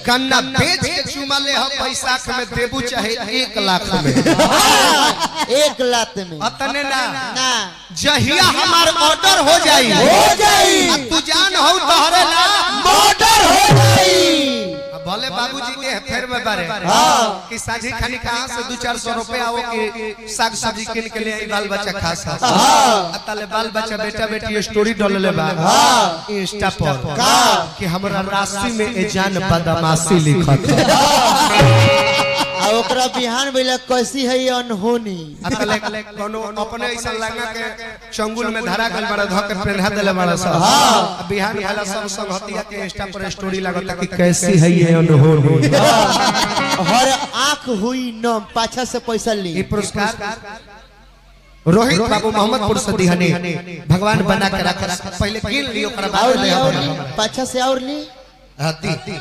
गन्ना बेच के चुमा ले हो पैसाख में देबू चाहे 1 लाख में 1 लाख में अतने ना जहिया हमार ऑर्डर हो जाई तू जान हो तोहरे ना मर्डर हो जाई। भले बाबूजी के फेर में बारे कि साझी खानी कहां से 200-400 रुपए आओ कि साग सब्जी किन के लिए बाल बच्चा खा तले बाल बच्चा बेटा बेटी स्टोरी डालले बा इंस्टा पर कि हमरा राशि में ए जान बदमाशी लिखत आ ओकरा बिहान बेला कैसी है अनहोनी अतले कोनो अपने ऐसा लगा के चंगुल में धरा गल बड़ा धक के पहना देले बड़ा सब बिहान वाला सब संगतिया के इंस्टा पर स्टोरी लगता कि कैसी है ये अनहोनी हर आंख हुई न पाछा से पैसा ली। ये पुरस्कार रोहित बाबू मोहम्मदपुर से दिहने भगवान बना के रखा पहले गिन लियो ओकरा बाद पाछा से और ली